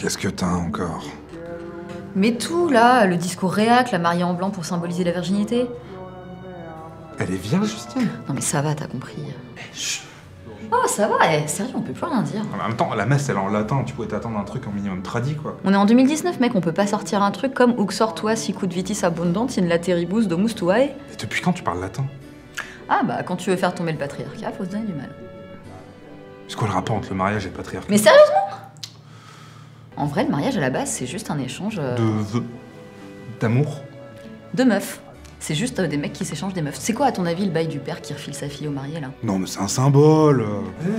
Qu'est-ce que t'as encore? Mais tout, là, le discours réac, la mariée en blanc pour symboliser la virginité. Elle est vierge, Justine? Non mais ça va, t'as compris. Chut. Oh, ça va, sérieux, on peut plus rien dire. En même temps, la messe, elle est en latin, tu pouvais t'attendre un truc en minimum tradi, quoi. On est en 2019, mec, on peut pas sortir un truc comme Uxor sicut vitis abundant in lateribus domus tuae. Et depuis quand tu parles latin? Ah bah, quand tu veux faire tomber le patriarcat, faut se donner du mal. C'est quoi le rapport entre le mariage et le patriarcat? Mais sérieusement? En vrai, le mariage à la base, c'est juste un échange... De vœux. D'amour. de meufs. C'est juste des mecs qui s'échangent des meufs. C'est quoi, à ton avis, le bail du père qui refile sa fille au marié, là? Non, mais c'est un symbole.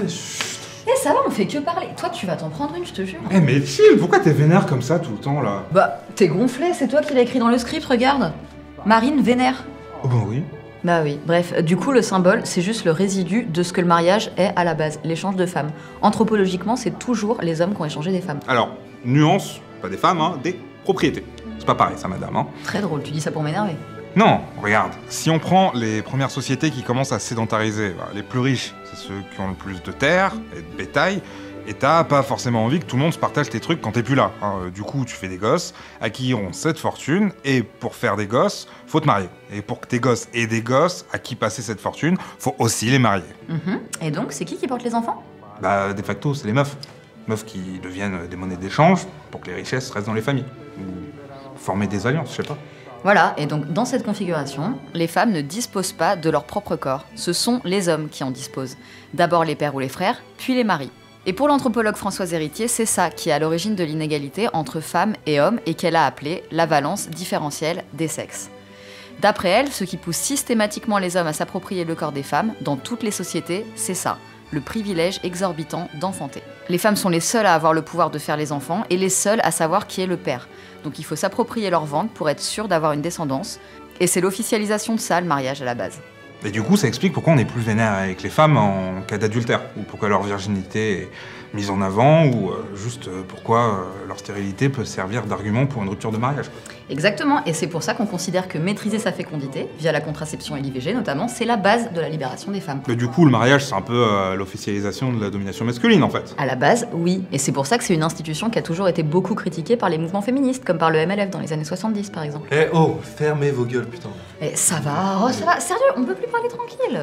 Chut. Eh, ça va, on fait que parler. Toi, tu vas t'en prendre une, je te jure. Eh, mais chill, pourquoi t'es vénère comme ça tout le temps, là? Bah, t'es gonflé, c'est toi qui l'as écrit dans le script, regarde. Marine vénère. Oh bah oui. Bah oui, bref, du coup le symbole, c'est juste le résidu de ce que le mariage est à la base, l'échange de femmes. Anthropologiquement, c'est toujours les hommes qui ont échangé des femmes. Alors, nuance, pas des femmes, hein, des propriétés. C'est pas pareil ça, madame, hein. Très drôle, tu dis ça pour m'énerver. Non, regarde, si on prend les premières sociétés qui commencent à sédentariser, les plus riches, c'est ceux qui ont le plus de terre et de bétail, et t'as pas forcément envie que tout le monde se partage tes trucs quand t'es plus là. Hein. Du coup, tu fais des gosses à qui iront cette fortune, et pour faire des gosses, faut te marier. Et pour que tes gosses aient des gosses à qui passer cette fortune, faut aussi les marier. Et donc, c'est qui porte les enfants? Bah, de facto, c'est les meufs. Meufs qui deviennent des monnaies d'échange pour que les richesses restent dans les familles. Ou former des alliances, je sais pas. Voilà, et donc dans cette configuration, les femmes ne disposent pas de leur propre corps. Ce sont les hommes qui en disposent. D'abord les pères ou les frères, puis les maris. Et pour l'anthropologue Françoise Héritier, c'est ça qui est à l'origine de l'inégalité entre femmes et hommes et qu'elle a appelé la valence différentielle des sexes. D'après elle, ce qui pousse systématiquement les hommes à s'approprier le corps des femmes, dans toutes les sociétés, c'est ça, le privilège exorbitant d'enfanter. Les femmes sont les seules à avoir le pouvoir de faire les enfants et les seules à savoir qui est le père. Donc il faut s'approprier leur ventre pour être sûr d'avoir une descendance. Et c'est l'officialisation de ça, le mariage à la base. Et du coup, ça explique pourquoi on est plus vénère avec les femmes en cas d'adultère, ou pourquoi leur virginité est mise en avant, ou juste pourquoi leur stérilité peut servir d'argument pour une rupture de mariage. Exactement, et c'est pour ça qu'on considère que maîtriser sa fécondité, via la contraception et l'IVG notamment, c'est la base de la libération des femmes. Mais du coup, le mariage, c'est un peu l'officialisation de la domination masculine, en fait. À la base, oui, et c'est pour ça que c'est une institution qui a toujours été beaucoup critiquée par les mouvements féministes, comme par le MLF dans les années 70 par exemple. Eh oh, fermez vos gueules, putain. Eh, ça va, sérieux, on peut plus parler tranquille.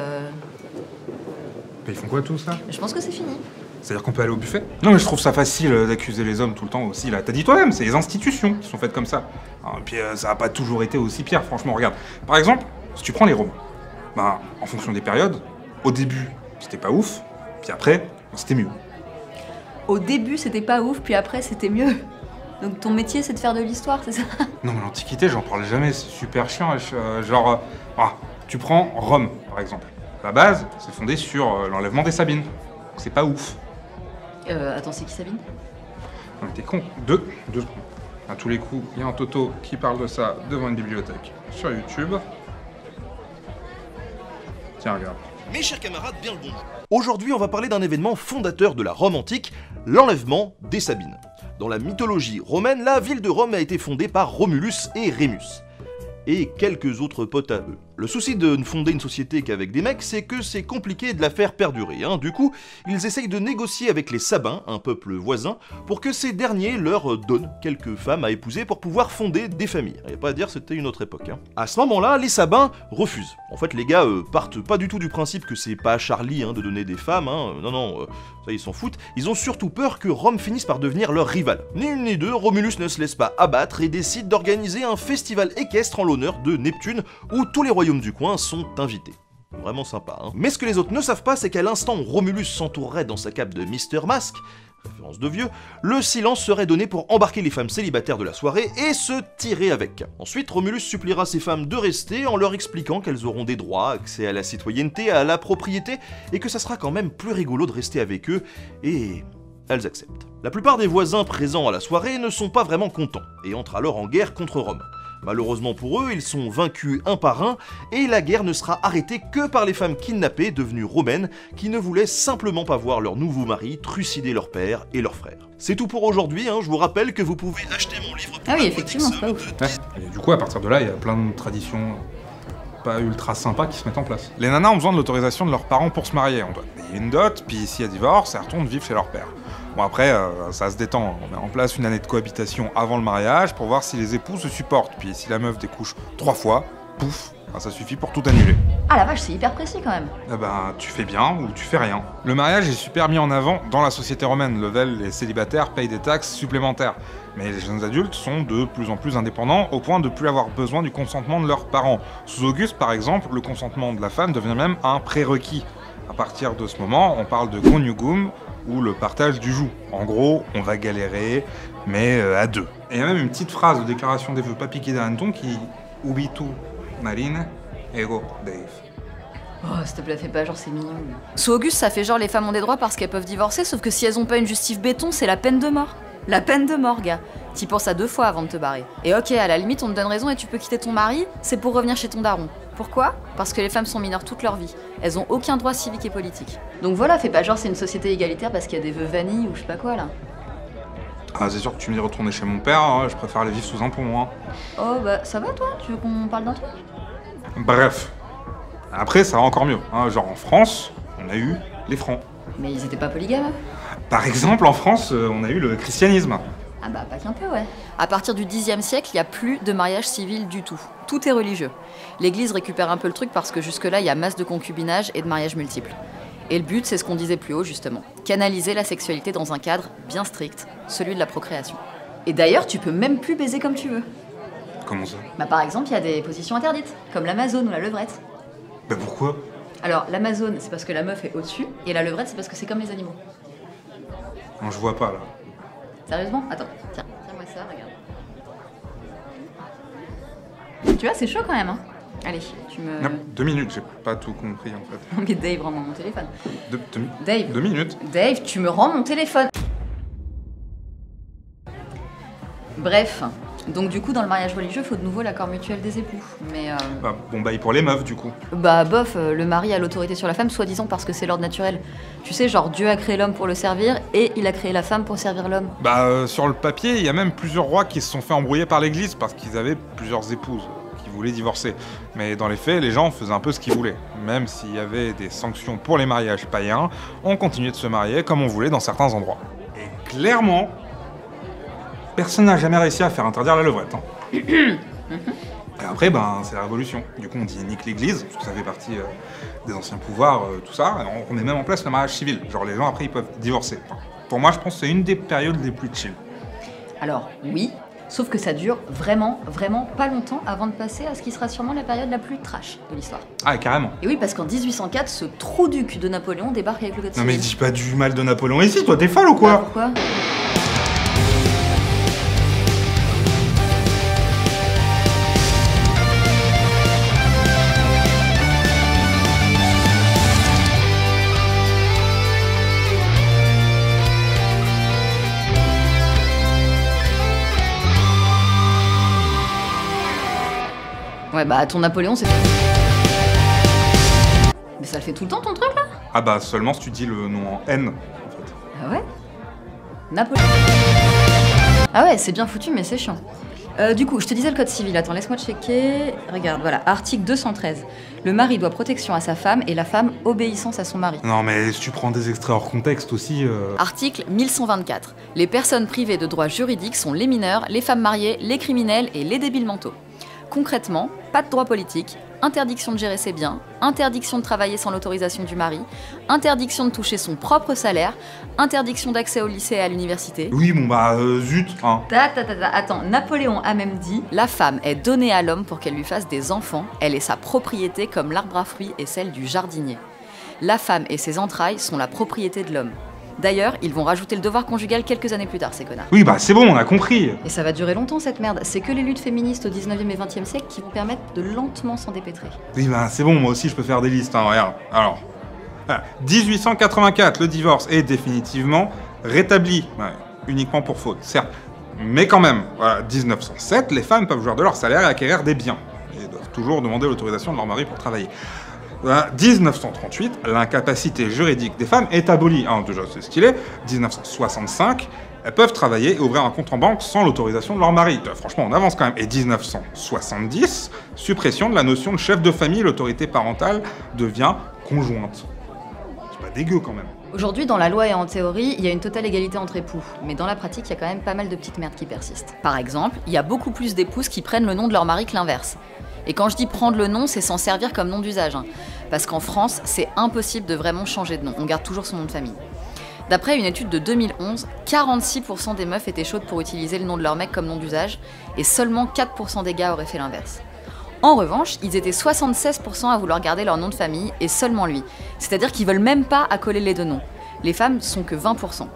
Mais ils font quoi tout ça? Je pense que c'est fini. C'est-à-dire qu'on peut aller au buffet? Non mais je trouve ça facile d'accuser les hommes tout le temps aussi, là. T'as dit toi-même, c'est les institutions qui sont faites comme ça. Et puis ça a pas toujours été aussi pire, franchement, regarde. Par exemple, si tu prends les Romains, en fonction des périodes, au début, c'était pas ouf, puis après, c'était mieux. Au début, c'était pas ouf, puis après, c'était mieux. Donc ton métier, c'est de faire de l'histoire, c'est ça? Non mais l'Antiquité, j'en parle jamais, c'est super chiant. Tu prends Rome, par exemple. La base, c'est fondé sur l'enlèvement des Sabines. C'est pas ouf. Attends, c'est qui Sabine? On était con. Deux secondes. À tous les coups, il y a un Toto qui parle de ça devant une bibliothèque sur YouTube. Tiens, regarde. Mes chers camarades, bien le bonjour. Aujourd'hui, on va parler d'un événement fondateur de la Rome antique, l'enlèvement des Sabines. Dans la mythologie romaine, la ville de Rome a été fondée par Romulus et Rémus. Et quelques autres potes à eux. Le souci de ne fonder une société qu'avec des mecs, c'est que c'est compliqué de la faire perdurer. Du coup, ils essayent de négocier avec les Sabins, un peuple voisin, pour que ces derniers leur donnent quelques femmes à épouser pour pouvoir fonder des familles. Il n'y a pas à dire, c'était une autre époque. À ce moment-là, les Sabins refusent. En fait, les gars partent pas du tout du principe que c'est pas Charlie de donner des femmes. Non, ça ils s'en foutent. Ils ont surtout peur que Rome finisse par devenir leur rival. Ni une ni deux, Romulus ne se laisse pas abattre et décide d'organiser un festival équestre en l'honneur de Neptune, où tous les royaumes du coin sont invités. Vraiment sympa, Mais ce que les autres ne savent pas, c'est qu'à l'instant où Romulus s'entourerait dans sa cape de Mr. Mask, référence de vieux, le silence serait donné pour embarquer les femmes célibataires de la soirée et se tirer avec. Ensuite, Romulus suppliera ces femmes de rester en leur expliquant qu'elles auront des droits, accès à la citoyenneté, à la propriété, et que ça sera quand même plus rigolo de rester avec eux, et elles acceptent. La plupart des voisins présents à la soirée ne sont pas vraiment contents, et entrent alors en guerre contre Rome. Malheureusement pour eux, ils sont vaincus un par un, et la guerre ne sera arrêtée que par les femmes kidnappées devenues romaines, qui ne voulaient simplement pas voir leur nouveau mari trucider leur père et leur frère. C'est tout pour aujourd'hui, je vous rappelle que vous pouvez acheter mon livre pour oui, effectivement, c'est pas ouf. Et du coup, à partir de là, il y a plein de traditions pas ultra sympas qui se mettent en place. Les nanas ont besoin de l'autorisation de leurs parents pour se marier. On doit payer une dot, puis s'il y a divorce, elles retournent vivre chez leur père. Bon après, ça se détend. On met en place une année de cohabitation avant le mariage pour voir si les époux se supportent. Puis si la meuf découche 3 fois, pouf, ça suffit pour tout annuler. Ah la vache, c'est hyper précis quand même. Eh ben, tu fais bien ou tu fais rien. Le mariage est super mis en avant dans la société romaine. Les célibataires payent des taxes supplémentaires. Mais les jeunes adultes sont de plus en plus indépendants au point de ne plus avoir besoin du consentement de leurs parents. Sous Auguste, par exemple, le consentement de la femme devient même un prérequis. À partir de ce moment, on parle de conjugum ou le partage du joug. En gros, on va galérer, mais à deux. Et il y a même une petite phrase de déclaration des vœux pas piquée d'un hanneton qui « Ubitu marine ego Dave ». Oh, s'il te plaît, fais pas genre c'est mignon. Sous Auguste, ça fait genre les femmes ont des droits parce qu'elles peuvent divorcer, sauf que si elles ont pas une justif béton, c'est la peine de mort. La peine de mort, gars. T'y penses à 2 fois avant de te barrer. Et ok, à la limite, on te donne raison et tu peux quitter ton mari, c'est pour revenir chez ton daron. Pourquoi? Parce que les femmes sont mineures toute leur vie. Elles ont aucun droit civique et politique. Donc voilà, fais pas genre c'est une société égalitaire parce qu'il y a des vœux vanille ou je sais pas quoi là. Ah, c'est sûr que tu me dis retourner chez mon père, hein, je préfère aller vivre sous un pont. Hein. Oh bah ça va toi? Tu veux qu'on parle d'un truc? Bref. Après, ça va encore mieux. Hein. Genre en France, on a eu les francs. Mais ils étaient pas polygames? Par exemple, en France, on a eu le christianisme. Ah bah pas qu'un peu, ouais. À partir du Xe siècle, il n'y a plus de mariage civil du tout. Tout est religieux. L'Église récupère un peu le truc parce que jusque-là, il y a masse de concubinage et de mariages multiples. Et le but, c'est ce qu'on disait plus haut, justement. Canaliser la sexualité dans un cadre bien strict, celui de la procréation. Et d'ailleurs, tu peux même plus baiser comme tu veux. Comment ça? Bah par exemple, il y a des positions interdites, comme l'Amazone ou la levrette. Bah pourquoi? Alors, l'Amazone, c'est parce que la meuf est au-dessus, et la levrette, c'est parce que c'est comme les animaux. Non, je vois pas, là. Sérieusement? Attends, tiens-moi ça, regarde. Tu vois, c'est chaud quand même, hein. Allez, tu me... Non, 2 minutes, j'ai pas tout compris, en fait. Mais Dave, rends-moi mon téléphone. Dave, Dave. 2 minutes. Dave, tu me rends mon téléphone. Bref, donc du coup, dans le mariage religieux, faut de nouveau l'accord mutuel des époux. Mais Bah, bon bail pour les meufs, du coup. bah bof, le mari a l'autorité sur la femme, soi-disant parce que c'est l'ordre naturel. Tu sais, genre Dieu a créé l'homme pour le servir et il a créé la femme pour servir l'homme. Bah, sur le papier, il y a même plusieurs rois qui se sont fait embrouiller par l'église parce qu'ils avaient plusieurs épouses qui voulaient divorcer. Mais dans les faits, les gens faisaient un peu ce qu'ils voulaient. Même s'il y avait des sanctions pour les mariages païens, on continuait de se marier comme on voulait dans certains endroits. Et clairement, personne n'a jamais réussi à faire interdire la levrette. Hein. Et après, ben, c'est la révolution. Du coup, on dit nique l'église, parce que ça fait partie des anciens pouvoirs, tout ça. Et on met même en place le mariage civil. Genre, les gens, après, ils peuvent divorcer. Enfin, pour moi, je pense que c'est une des périodes les plus chill. Alors, oui, sauf que ça dure vraiment, vraiment pas longtemps avant de passer à ce qui sera sûrement la période la plus trash de l'histoire. Ah, carrément. Et oui, parce qu'en 1804, ce trou-duc de Napoléon débarque avec le code Non, mais civil. dis pas du mal de Napoléon ici, toi, t'es folle ou Bah, quoi? pourquoi? Ouais, bah ton Napoléon, c'est... Mais ça le fait tout le temps ton truc là? Ah bah, seulement si tu dis le nom en N, en fait. Ah ouais? Napoléon. Ah ouais, c'est bien foutu, mais c'est chiant. Du coup, je te disais le code civil. Attends, laisse-moi checker. Regarde, voilà, article 213. Le mari doit protection à sa femme et la femme obéissance à son mari. Non, mais si tu prends des extraits hors contexte aussi... Article 1124. Les personnes privées de droits juridiques sont les mineurs, les femmes mariées, les criminels et les débiles mentaux. Concrètement, pas de droit politique, interdiction de gérer ses biens, interdiction de travailler sans l'autorisation du mari, interdiction de toucher son propre salaire, interdiction d'accès au lycée et à l'université. Oui, bon bah, zut, hein. Attends, Napoléon a même dit « La femme est donnée à l'homme pour qu'elle lui fasse des enfants, elle est sa propriété comme l'arbre à fruits est celle du jardinier. La femme et ses entrailles sont la propriété de l'homme. » D'ailleurs, ils vont rajouter le devoir conjugal quelques années plus tard, ces connards. Oui, bah c'est bon, on a compris. Et ça va durer longtemps cette merde. C'est que les luttes féministes au 19e et 20e siècle qui vont permettre de lentement s'en dépêtrer. Oui, bah c'est bon, moi aussi je peux faire des listes, hein, regarde. Alors, 1884, le divorce est définitivement rétabli. Ouais, uniquement pour faute, certes. Mais quand même, voilà, 1907, les femmes peuvent jouir de leur salaire et acquérir des biens. Et doivent toujours demander l'autorisation de leur mari pour travailler. 1938, l'incapacité juridique des femmes est abolie. Hein, déjà, c'est stylé. 1965, elles peuvent travailler et ouvrir un compte en banque sans l'autorisation de leur mari. Franchement, on avance quand même. Et 1970, suppression de la notion de chef de famille, l'autorité parentale devient conjointe. C'est pas dégueu quand même. Aujourd'hui, dans la loi et en théorie, il y a une totale égalité entre époux. Mais dans la pratique, il y a quand même pas mal de petites merdes qui persistent. Par exemple, il y a beaucoup plus d'épouses qui prennent le nom de leur mari que l'inverse. Et quand je dis prendre le nom, c'est s'en servir comme nom d'usage. Parce qu'en France, c'est impossible de vraiment changer de nom. On garde toujours son nom de famille. D'après une étude de 2011, 46% des meufs étaient chaudes pour utiliser le nom de leur mec comme nom d'usage, et seulement 4% des gars auraient fait l'inverse. En revanche, ils étaient 76% à vouloir garder leur nom de famille, et seulement lui. C'est-à-dire qu'ils veulent même pas accoler les deux noms. Les femmes sont que 20%.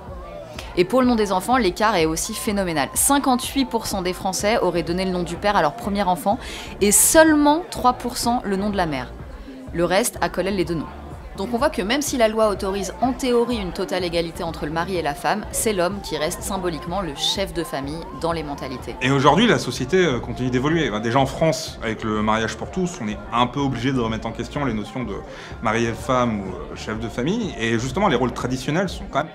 Et pour le nom des enfants, l'écart est aussi phénoménal. 58% des Français auraient donné le nom du père à leur premier enfant, et seulement 3% le nom de la mère. Le reste accolait les deux noms. Donc on voit que même si la loi autorise en théorie une totale égalité entre le mari et la femme, c'est l'homme qui reste symboliquement le chef de famille dans les mentalités. Et aujourd'hui, la société continue d'évoluer. Déjà en France, avec le mariage pour tous, on est un peu obligé de remettre en question les notions de mari et femme ou chef de famille. Et justement, les rôles traditionnels sont quand même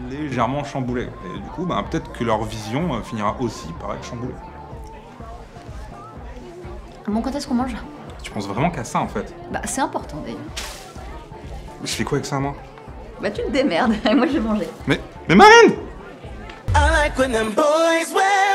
légèrement chamboulés. Et du coup, peut-être que leur vision finira aussi par être chamboulée. Bon, quand est-ce qu'on mange? Tu penses vraiment qu'à ça, en fait? C'est important d'ailleurs. Je fais quoi avec ça, moi? Tu te démerdes, et moi je vais manger. Mais Marine! I like when them boys wear